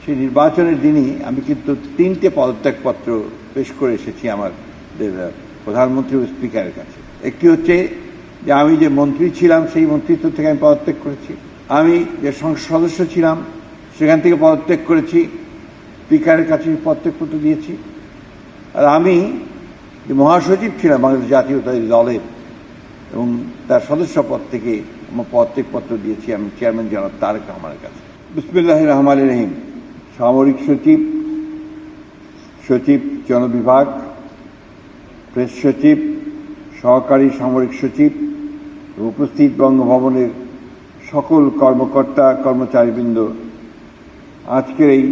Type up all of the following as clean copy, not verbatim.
সেই নির্বাচনের দিনই আমি কিন্তু 3টে পদত্যাগপত্র পেশ করে এসেছি আমাদের প্রধানমন্ত্রী ও স্পিকারের কাছে। একটি হচ্ছে যে আমি যে মন্ত্রী ছিলাম সেই মন্ত্রিত্ব থেকে আমি পদত্যাগ করেছি, আমি যে সংসদ সদস্য ছিলাম সেখান থেকে পদত্যাগ করেছি, স্পিকারের কাছে পদত্যাগপত্র দিয়েছি। আর আমি যে মহাসচিব ছিলাম বাংলাদেশ জাতীয়তাবাদী দলের এবং তার সদস্য পদ থেকে আমার পদত্যাগপত্র দিয়েছি আমি চেয়ারম্যান জনাব তারেক রহমানের কাছে। বিসমিল্লাহির রহমানির রহিম। সামরিক সচিব, সচিব জনবিভাগ, প্রেস সচিব, সহকারী সামরিক সচিব, উপস্থিত বঙ্গভবনের সকল কর্মকর্তা কর্মচারীবৃন্দ, আজকের এই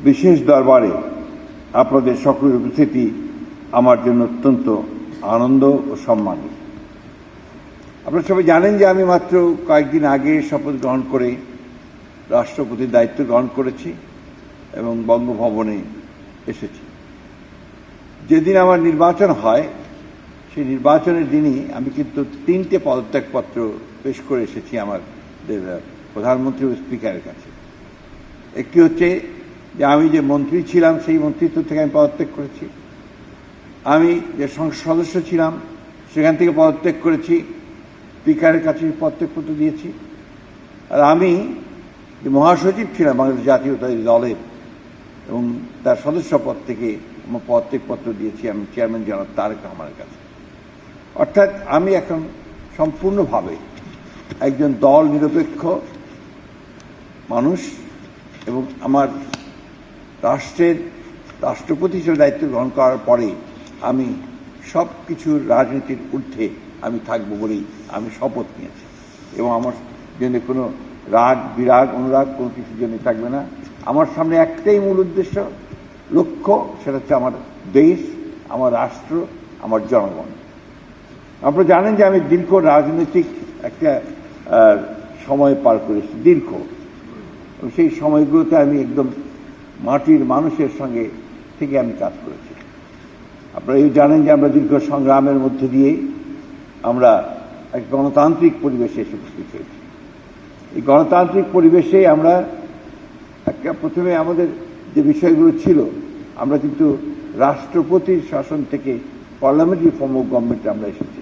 বিশেষ দরবারে আপনাদের সকলের উপস্থিতি আমার জন্য অত্যন্ত আনন্দ ও সম্মানের। আপনারা সবাই জানেন যে আমি মাত্র কয়েকদিন আগে শপথ গ্রহণ করে রাষ্ট্রপতির দায়িত্ব গ্রহণ করেছি এবং বঙ্গভবনে এসেছি। যেদিন আমার নির্বাচন হয় সেই নির্বাচনের দিনই আমি কিন্তু 3টে পদত্যাগপত্র পেশ করে এসেছি আমাদের প্রধানমন্ত্রী ও স্পিকারের কাছে। একটি হচ্ছে যে আমি যে মন্ত্রী ছিলাম সেই মন্ত্রিত্ব থেকে আমি পদত্যাগ করেছি, আমি যে সংসদ সদস্য ছিলাম সেখান থেকে পদত্যাগ করেছি, স্পিকারের কাছে পদত্যাগপত্র দিয়েছি। আর আমি যে মহাসচিব ছিলাম বাংলাদেশ জাতীয়তাবাদী দলের এবং তার সদস্য পদ থেকে আমার পদত্যাগপত্র দিয়েছি আমি চেয়ারম্যান জনাব তারেক রহমানের কাছে। অর্থাৎ আমি এখন সম্পূর্ণভাবে একজন দল নিরপেক্ষ মানুষ এবং আমার রাষ্ট্রের রাষ্ট্রপতি হিসেবে দায়িত্ব গ্রহণ করার পরে আমি সব কিছুর রাজনীতির ঊর্ধ্বে আমি থাকব বলেই আমি শপথ নিয়েছি এবং আমার জন্য কোনো রাগ বিরাগ অনুরাগ কোনো কিছুর জন্য থাকবে না। আমার সামনে একটাই মূল উদ্দেশ্য, লক্ষ্য, সেটা হচ্ছে আমার দেশ, আমার রাষ্ট্র, আমার জনগণ। আপনারা জানেন যে আমি দীর্ঘ রাজনৈতিক একটা সময় পার করেছি, দীর্ঘ। সেই সময়গুলোতে আমি একদম মাটির মানুষের সঙ্গে থেকে আমি কাজ করেছি। আপনারা এই জানেন যে আমরা দীর্ঘ সংগ্রামের মধ্যে দিয়েই আমরা এক গণতান্ত্রিক পরিবেশে এসে উপস্থিত হয়েছি। এই গণতান্ত্রিক পরিবেশে আমরা একটা প্রথমে আমাদের যে বিষয়গুলো ছিল, আমরা কিন্তু রাষ্ট্রপতির শাসন থেকে পার্লামেন্টারি ফর্ম অফ গভর্নমেন্টে আমরা এসেছি।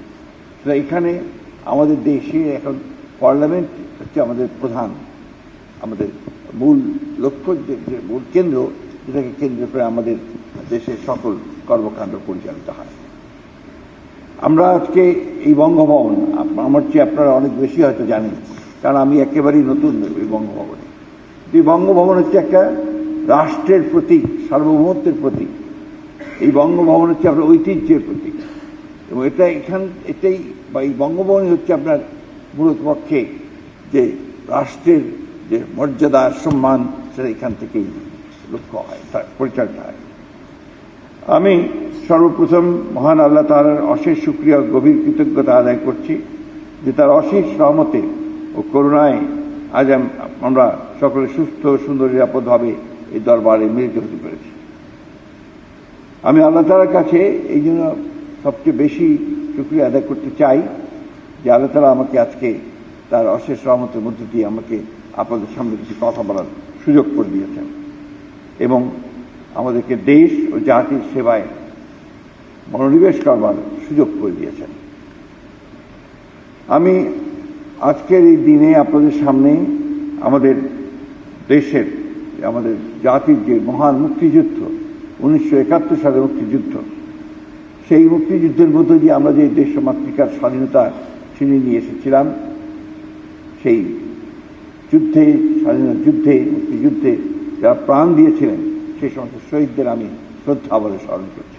এখানে আমাদের দেশে এখন পার্লামেন্ট হচ্ছে আমাদের প্রধান, আমাদের মূল লক্ষ্য, যে মূল কেন্দ্র, যেটাকে কেন্দ্র করে আমাদের দেশের সকল কর্মকাণ্ড পরিচালিত হয়। আমরা আজকে এই বঙ্গভবন, আমার চেয়ে আপনারা অনেক বেশি হয়তো জানেন, কারণ আমি একেবারেই নতুন এই বঙ্গভবনে। এই বঙ্গভবন হচ্ছে একটা রাষ্ট্রের প্রতীক, সার্বভৌমত্বের প্রতীক। এই বঙ্গভবন হচ্ছে আপনার ঐতিহ্যের প্রতীক এবং এটাই বা এই বঙ্গভবনই হচ্ছে আপনার মূলত পক্ষে যে রাষ্ট্রের যে মর্যাদা সম্মান, সেটা এখান থেকেই লক্ষ্য হয়, পরিচালিত হয়। আমি সর্বপ্রথম মহান আল্লাহ তাআলার অশেষ শুকরিয়া ও গভীর কৃতজ্ঞতা আদায় করছি যে তার অশেষ রহমতে ও করুণায় আজ আমরা সকলে সুস্থ সুন্দর নিরাপদভাবে এই দরবারে মিলিত হতে পেরেছি। আমি আল্লাহ তাআলার কাছে এই জন্য সবচেয়ে বেশি শুকরিয়া আদায় করতে চাই যে আল্লাহ তাআলা আমাকে আজকে তার অশেষ রহমতের মধ্যে দিয়ে আমাকে আপনাদের সামনে কিছু কথা বলার সুযোগ করে দিয়েছেন এবং আমাদেরকে দেশ ও জাতির সেবায় মনোনিবেশ করবার সুযোগ করে দিয়েছেন। আমি আজকের এই দিনে আপনাদের সামনে আমাদের দেশের, আমাদের জাতির যে মহান মুক্তিযুদ্ধ, 1971 সালের মুক্তিযুদ্ধ, সেই মুক্তিযুদ্ধের মধ্য দিয়ে আমরা যে দেশ মাতৃকার স্বাধীনতা ছিনিয়ে নিয়ে এসেছিলাম, সেই যুদ্ধে, স্বাধীনতা যুদ্ধে, মুক্তিযুদ্ধে যারা প্রাণ দিয়েছিলেন সেই সমস্ত শহীদদের আমি শ্রদ্ধাভরে স্মরণ করছি।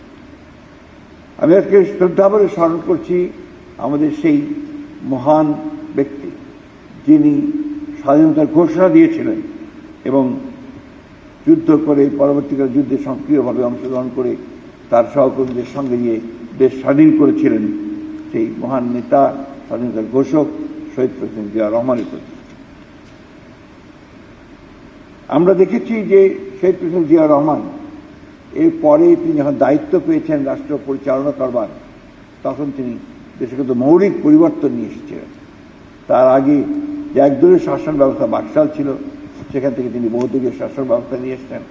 আমি আজকে শ্রদ্ধাভরে স্মরণ করছি আমাদের সেই মহান ব্যক্তি যিনি স্বাধীনতার ঘোষণা দিয়েছিলেন এবং যুদ্ধ করে পরবর্তীকালে যুদ্ধে সক্রিয়ভাবে অংশগ্রহণ করে তার সহকর্মীদের সঙ্গে নিয়ে দেশ স্বাধীন করেছিলেন সেই মহান নেতা, স্বাধীনতার ঘোষক শহীদ প্রেসিডেন্ট জিয়া রহমানের প্রতি। আমরা দেখেছি যে শহীদ প্রেসিডেন্ট জিয়া রহমান এরপরে তিনি যখন দায়িত্ব পেয়েছেন রাষ্ট্র পরিচালনা করবার, তখন তিনি দেশে কিন্তু মৌলিক পরিবর্তন নিয়ে এসেছিলেন। তার আগে যে একদলীয় শাসন ব্যবস্থা বাকশাল ছিল, সেখান থেকে তিনি বহুদলীয় শাসন ব্যবস্থা নিয়ে এসছেন।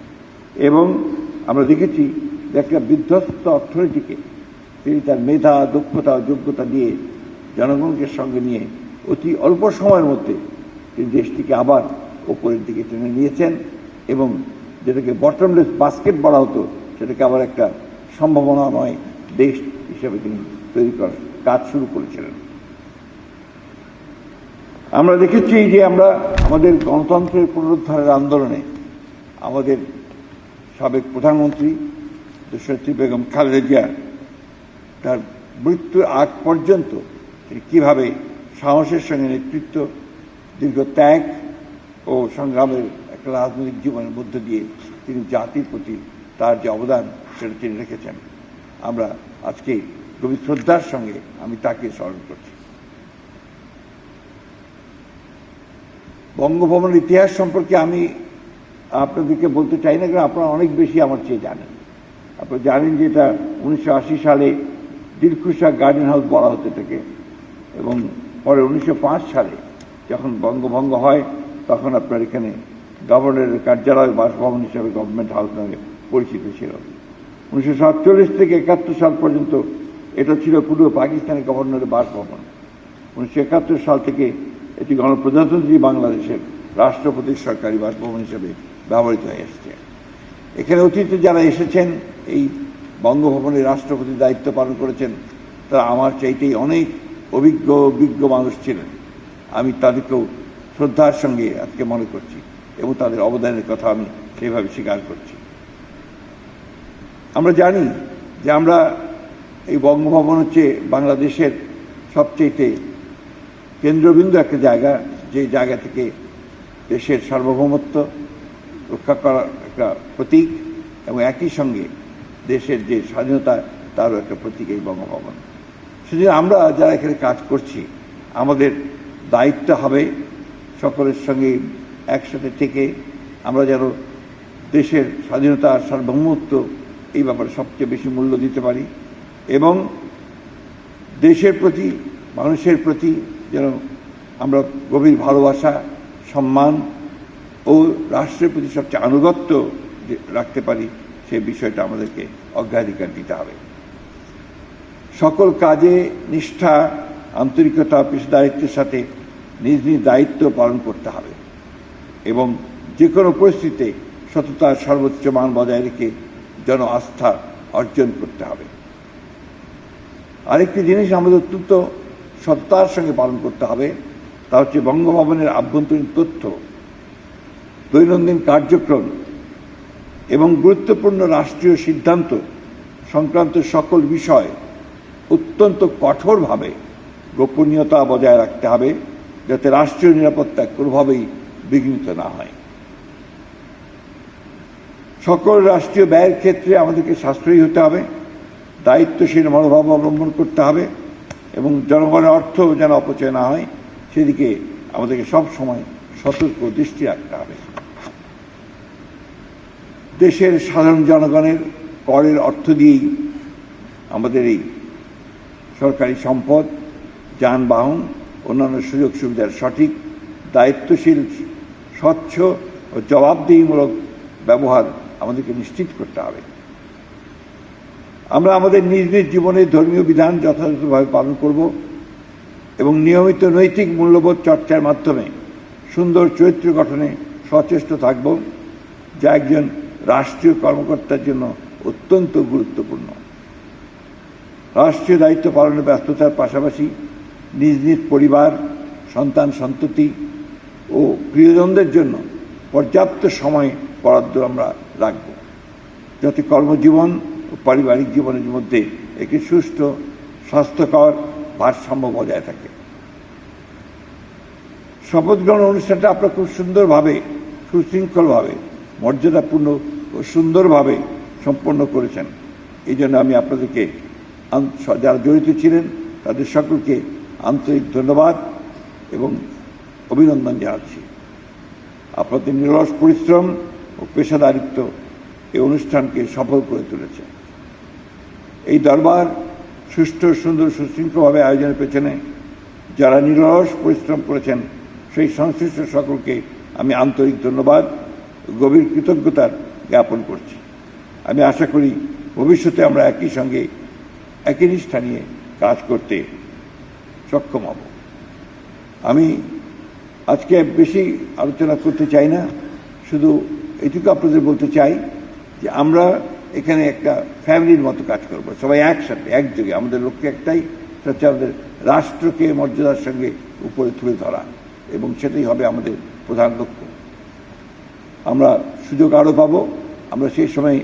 এবং আমরা দেখেছি যে একটা বিধ্বস্ত অর্থনীতিকে তিনি তার মেধা, দক্ষতা, যোগ্যতা দিয়ে জনগণকে সঙ্গে নিয়ে অতি অল্প সময়ের মধ্যে তিনি দেশটিকে আবার ওপরের দিকে টেনে নিয়েছেন এবং যেটাকে বটমলেস বাস্কেট বলা হতো সেটাকে আবার একটা সম্ভাবনাময় দেশ হিসেবে তিনি তৈরি করার কাজ শুরু করেছিলেন। আমরা দেখেছি যে আমরা আমাদের গণতন্ত্রের পুনরুদ্ধারের আন্দোলনে আমাদের সাবেক প্রধানমন্ত্রী দেশনেত্রী বেগম খালেদা জিয়া তার মৃত্যুর আগ পর্যন্ত তিনি কীভাবে সাহসের সঙ্গে নেতৃত্ব, দীর্ঘ ত্যাগ ও সংগ্রামের একটা রাজনৈতিক জীবনের মধ্য দিয়ে তিনি জাতির প্রতি তার যে অবদান সেটা তিনি রেখেছেন। আমরা আজকে গভীর শ্রদ্ধার সঙ্গে আমি তাকে স্মরণ করছি। বঙ্গভবনের ইতিহাস সম্পর্কে আমি আপনাদেরকে বলতে চাই না, কারণ আপনারা অনেক বেশি আমার চেয়ে জানেন। আপনারা জানেন যে এটা 1980 সালে দিলখুশা গার্ডেন হাউস বলা হতো এটাকে, এবং পরে 1905 সালে যখন বঙ্গভঙ্গ হয় তখন আপনার এখানে গভর্নরের কার্যালয় বাসভবন হিসাবে গভর্নমেন্ট হাউস নামে পরিচিত ছিল। 1947 থেকে 71 সাল পর্যন্ত এটা ছিল পূর্ব পাকিস্তানের গভর্নরের বাসভবন। 1971 সাল থেকে এটি গণপ্রজাতন্ত্রী বাংলাদেশের রাষ্ট্রপতির সরকারি বাসভবন হিসেবে ব্যবহৃত হয়ে এসছে। এখানে অতীতে যারা এসেছেন এই বঙ্গভবনের রাষ্ট্রপতির দায়িত্ব পালন করেছেন তারা আমার চাইতেই অনেক অভিজ্ঞ মানুষ ছিলেন। আমি তাদেরকেও শ্রদ্ধার সঙ্গে আজকে মনে করছি এবং তাদের অবদানের কথা আমি সেইভাবে স্বীকার করছি। আমরা জানি যে আমরা এই বঙ্গভবন হচ্ছে বাংলাদেশের সবচেয়ে কেন্দ্রবিন্দু একটা জায়গা, যে জায়গা থেকে দেশের সার্বভৌমত্ব রক্ষা করার একটা প্রতীক এবং একই সঙ্গে দেশের যে স্বাধীনতা তারও একটা প্রতীক এই বঙ্গভবন। সেজন্য আমরা যারা এখানে কাজ করছি আমাদের দায়িত্ব হবে সকলের সঙ্গে একসাথে থেকে আমরা যেন দেশের স্বাধীনতা আর সার্বভৌমত্ব এই ব্যাপারে সবচেয়ে বেশি মূল্য দিতে পারি এবং দেশের প্রতি, মানুষের প্রতি যেন আমরা গভীর ভালোবাসা, সম্মান ও রাষ্ট্রের প্রতি সবচেয়ে আনুগত্য রাখতে পারি, সেই বিষয়টা আমাদেরকে অগ্রাধিকার দিতে হবে। সকল কাজে নিষ্ঠা, আন্তরিকতা, পেশাদারিত্বের সাথে নিজ নিজ দায়িত্ব পালন করতে হবে এবং যে কোনো পরিস্থিতিতে সততার সর্বোচ্চ মান বজায় রেখে জন আস্থা অর্জন করতে হবে। আরেকটি জিনিস আমাদের অত্যন্ত সততার সঙ্গে পালন করতে হবে, তা হচ্ছে বঙ্গভবনের আভ্যন্তরীণ তথ্য, দৈনন্দিন কার্যক্রম এবং গুরুত্বপূর্ণ রাষ্ট্রীয় সিদ্ধান্ত সংক্রান্ত সকল বিষয় অত্যন্ত কঠোরভাবে গোপনীয়তা বজায় রাখতে হবে, যাতে রাষ্ট্রীয় নিরাপত্তা কোনোভাবেই বিঘ্নিত না হয়। সকল রাষ্ট্রীয় ব্যয়ের ক্ষেত্রে আমাদেরকে সাশ্রয়ী হতে হবে, দায়িত্বশীল মনোভাব অবলম্বন করতে হবে এবং জনগণের অর্থ যেন অপচয় না হয় সেদিকে আমাদেরকে সব সময় সতর্ক দৃষ্টি রাখতে হবে। দেশের সাধারণ জনগণের করের অর্থ দিয়েই আমাদের এই সরকারি সম্পদ, যানবাহন, অন্যান্য সুযোগ সুবিধার সঠিক, দায়িত্বশীল, স্বচ্ছ ও জবাবদিহিমূলক ব্যবহার আমাদেরকে নিশ্চিত করতে হবে। আমরা আমাদের নিজ নিজ জীবনের ধর্মীয় বিধান যথাযথভাবে পালন করব এবং নিয়মিত নৈতিক মূল্যবোধ চর্চার মাধ্যমে সুন্দর চরিত্র গঠনে সচেষ্ট থাকব, যা একজন রাষ্ট্রীয় কর্মকর্তার জন্য অত্যন্ত গুরুত্বপূর্ণ। রাষ্ট্রীয় দায়িত্ব পালনের ব্যস্ততার পাশাপাশি নিজ নিজ পরিবার, সন্তান সন্ততি ও প্রিয়জনদের জন্য পর্যাপ্ত সময় বরাদ্দ আমরা রাখব, যাতে কর্মজীবন ও পারিবারিক জীবনের মধ্যে একটি সুষ্ঠু, স্বাস্থ্যকর ভারসাম্য বজায় থাকে। শপথ গ্রহণ অনুষ্ঠানটা আপনারা খুব সুন্দরভাবে, সুশৃঙ্খলভাবে, মর্যাদাপূর্ণ ও সুন্দরভাবে সম্পন্ন করেছেন। এই জন্য আমি আপনাদেরকে, যারা জড়িত ছিলেন তাদের সকলকে আন্তরিক ধন্যবাদ এবং অভিনন্দন জানাচ্ছি। আপনাদের নিরলস পরিশ্রম ও পেশাদারিত্ব এই অনুষ্ঠানকে সফল করে তুলেছে। এই দরবার সুষ্ঠু, সুন্দর, সুশৃঙ্খলভাবে আয়োজনের পেছনে যারা নিরলস পরিশ্রম করেছেন সেই সংশ্লিষ্ট সকলকে আমি আন্তরিক ধন্যবাদ, গভীর কৃতজ্ঞতার জ্ঞাপন করছি। আমি আশা করি ভবিষ্যতে আমরা একই সঙ্গে একই নিষ্ঠা নিয়ে কাজ করতে সক্ষম হব। আমি আজকে বেশি আলোচনা করতে চাই না, শুধু এটুকু আপনাদের বলতে চাই যে আমরা এখানে একটা ফ্যামিলির মতো কাজ করব, সবাই একসাথে একযোগে। আমাদের লক্ষ্য একটাই, সেটা হচ্ছে আমাদের রাষ্ট্রকে মর্যাদার সঙ্গে উপরে তুলে ধরা, এবং সেটাই হবে আমাদের প্রধান লক্ষ্য। আমরা সুযোগ আরও পাবো, আমরা সেই সময়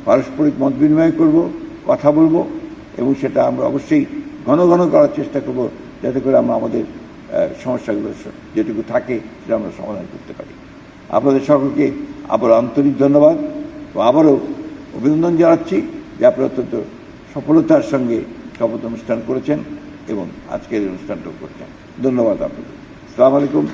পারস্পরিক মত বিনিময় করব, কথা বলবো, এবং সেটা আমরা অবশ্যই ঘন ঘন করার চেষ্টা করব, যাতে করে আমরা আমাদের সমস্যাগুলো যেটুকু থাকে সেটা আমরা সমাধান করতে পারি। আপনাদের সকলকে আবার আন্তরিক ধন্যবাদ ও আবারও অভিনন্দন জানাচ্ছি যে আপনারা অত্যন্ত সফলতার সঙ্গে শপথ অনুষ্ঠান করেছেন এবং আজকের এই অনুষ্ঠানটাও করছেন। ধন্যবাদ আপনাদের। আসসালামু আলাইকুম।